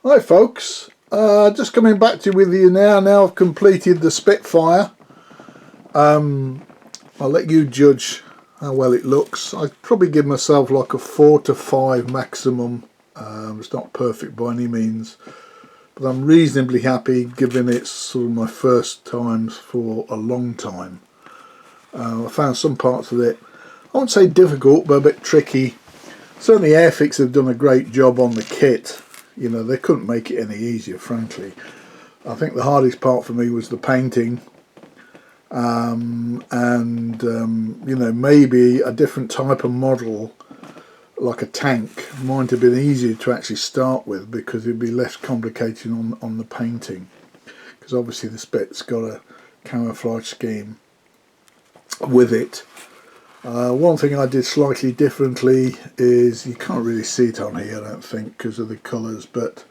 Hi folks, just coming back to you with you now. Now I've completed the Spitfire. I'll let you judge how well it looks. I'd probably give myself like a 4 to 5 maximum. It's not perfect by any means, but I'm reasonably happy given it's sort of my first times for a long time. I found some parts of it, I won't say difficult, but a bit tricky. Certainly Airfix have done a great job on the kit. You know, they couldn't make it any easier, frankly. I think the hardest part for me was the painting, you know, maybe a different type of model like a tank might have been easier to actually start with because it'd be less complicated on the painting, because obviously the Spit's got a camouflage scheme with it. One thing I did slightly differently is, you can't really see it on here I don't think because of the colours, but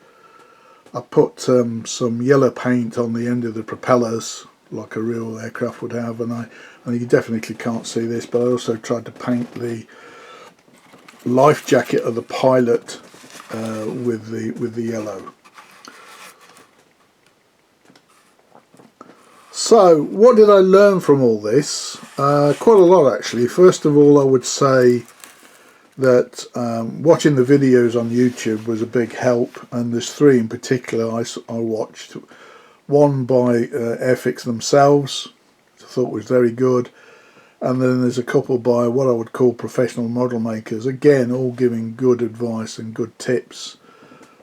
I put some yellow paint on the end of the propellers like a real aircraft would have, and you definitely can't see this, but I also tried to paint the life jacket of the pilot with the yellow. So what did I learn from all this? Quite a lot actually. First of all, I would say that watching the videos on YouTube was a big help, and there's 3 in particular I watched. One by Airfix themselves, I thought was very good, and then there's a couple by what I would call professional model makers, again all giving good advice and good tips.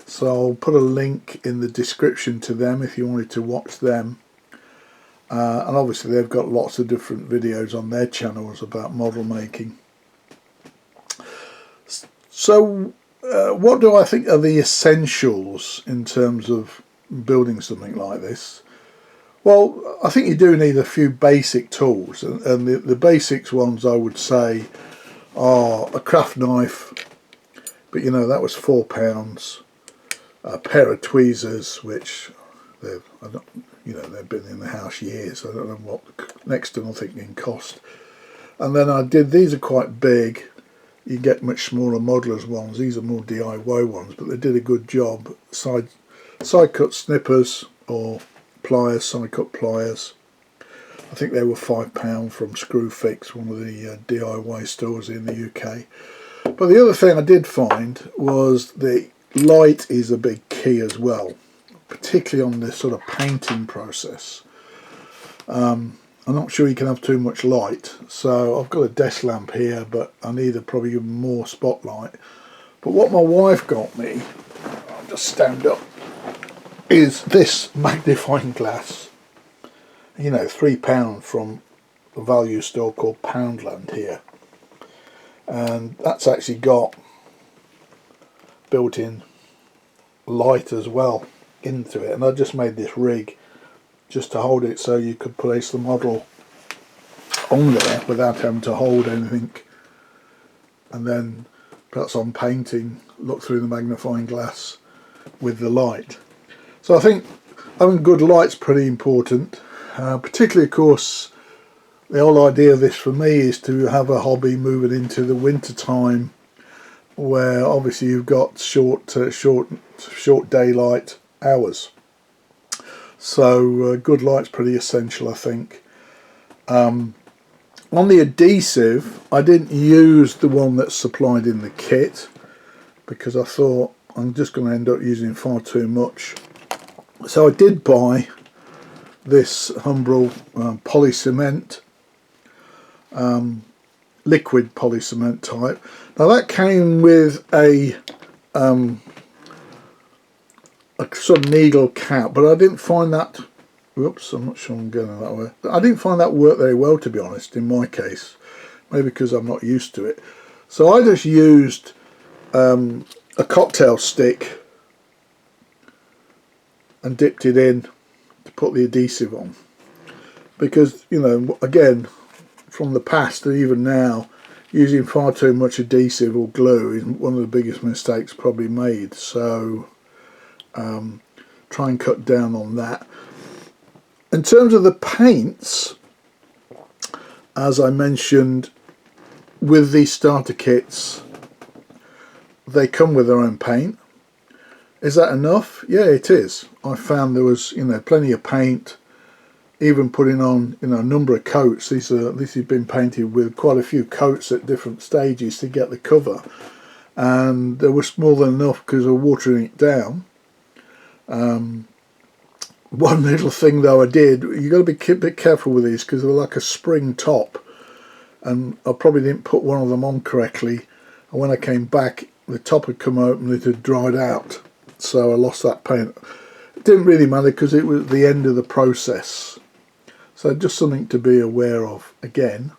So I'll put a link in the description to them if you wanted to watch them. And obviously they've got lots of different videos on their channels about model making. So what do I think are the essentials in terms of building something like this? Well, I think you do need a few basic tools, and the basics ones I would say are a craft knife, but you know that was £4, a pair of tweezers, which they've been in the house years. I don't know what next to nothing in cost. And then these are quite big. You get much smaller modelers ones. These are more DIY ones, but they did a good job. Side cut snippers or pliers, side cut pliers. I think they were £5 from Screwfix, one of the DIY stores in the UK. But the other thing I did find was the light is a big key as well, particularly on this sort of painting process. I'm not sure you can have too much light, so I've got a desk lamp here, but I need probably even more spotlight. But what my wife got me, I'll just stand up, is this magnifying glass. You know, £3 from a value store called Poundland here, and that's actually got built-in light as well into it. And I just made this rig just to hold it so you could place the model on there without having to hold anything, and then perhaps on painting look through the magnifying glass with the light. So I think having good light's pretty important, particularly of course the whole idea of this for me is to have a hobby moving into the winter time, where obviously you've got short daylight hours. So good light's pretty essential, I think. On the adhesive, I didn't use the one that's supplied in the kit because I thought I'm just going to end up using far too much. So I did buy this Humbrol poly cement, liquid poly cement type. Now that came with a sort of needle cap, but I didn't find that, whoops, I'm not sure I'm going that way. I didn't find that work very well, to be honest, in my case. Maybe because I'm not used to it. So I just used a cocktail stick and dipped it in to put the adhesive on. Because, you know, again, from the past and even now, using far too much adhesive or glue is one of the biggest mistakes probably made. So try and cut down on that. In terms of the paints, as I mentioned, with these starter kits, they come with their own paint. Is that enough? Yeah, it is. I found there was, you know, plenty of paint, even putting on, you know, a number of coats. This has been painted with quite a few coats at different stages to get the cover, and there was more than enough because of watering it down. One little thing though I did, you got to be a bit careful with these because they're like a spring top, and I probably didn't put one of them on correctly, and when I came back the top had come open, it had dried out, so I lost that paint. It didn't really matter because it was the end of the process, so just something to be aware of. Again,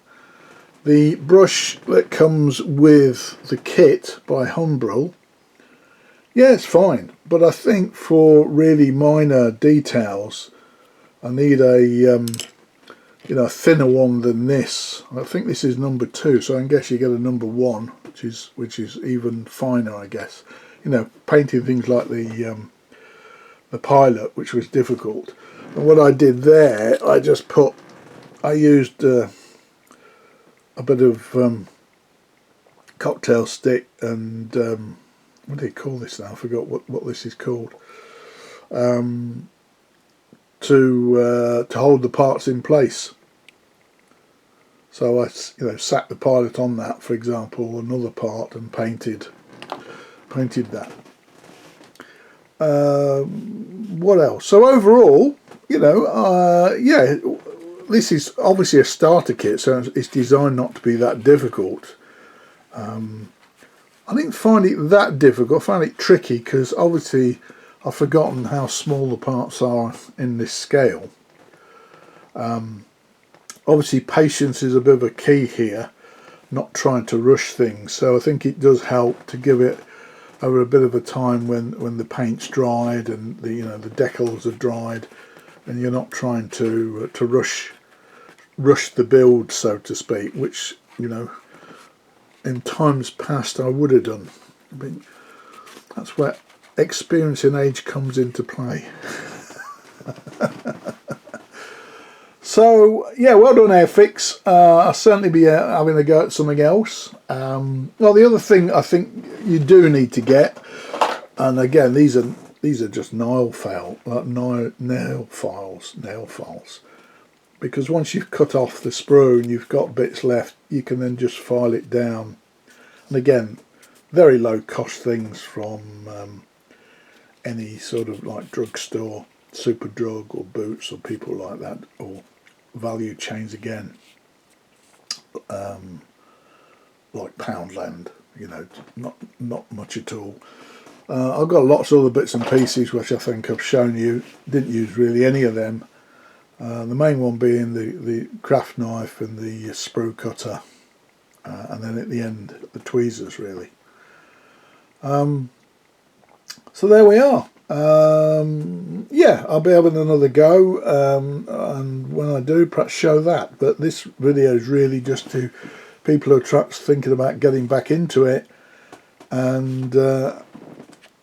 the brush that comes with the kit by Humbrol, yeah, it's fine, but I think for really minor details I need a you know, a thinner one than this. I think this is number 2, so I guess you get a number 1, which is even finer, I guess. You know, painting things like the Pilot, which was difficult. And what I did there, I used a bit of cocktail stick and what do you call this now? I forgot what this is called. To hold the parts in place. So I, you know, sat the Pilot on that, for example, another part, and painted that. What else? So overall, you know, yeah, this is obviously a starter kit, so it's designed not to be that difficult. I didn't find it that difficult. I found it tricky because obviously I've forgotten how small the parts are in this scale. Obviously patience is a bit of a key here, not trying to rush things, so I think it does help to give it over a bit of a time when the paint's dried and the, you know, the decals are dried, and you're not trying to rush the build, so to speak, which, you know, in times past I would have done. I mean, that's where experience and age comes into play. So yeah, well done Airfix. I'll certainly be having a go at something else. Well, the other thing I think you do need to get, and again these are just nail files, because once you've cut off the sprue and you've got bits left, you can then just file it down. And again, very low cost things from any sort of like drugstore, Superdrug or Boots or people like that, or value chains again, like Poundland, you know, not much at all. I've got lots of other bits and pieces which I think I've shown you. Didn't use really any of them. The main one being the craft knife and the sprue cutter, and then at the end the tweezers really. So there we are. Yeah, I'll be having another go, and when I do, perhaps show that. But this video is really just to people who are perhaps thinking about getting back into it, and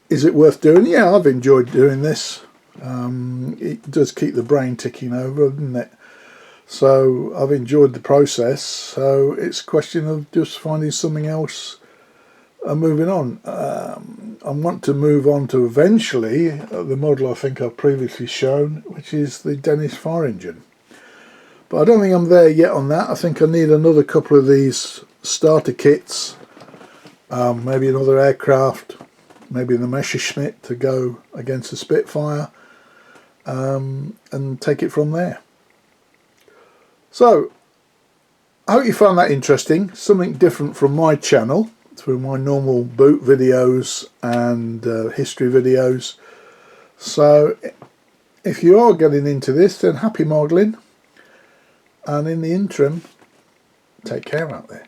is it worth doing? Yeah, I've enjoyed doing this. It does keep the brain ticking over, doesn't it? So I've enjoyed the process, so it's a question of just finding something else and moving on. I want to move on to eventually the model I think I've previously shown, which is the Dennis fire engine. But I don't think I'm there yet on that. I think I need another couple of these starter kits, maybe another aircraft, maybe the Messerschmitt to go against the Spitfire, and take it from there. So I hope you found that interesting, something different from my channel, through my normal boot videos and history videos. So if you are getting into this, then happy modelling, and in the interim, take care out there.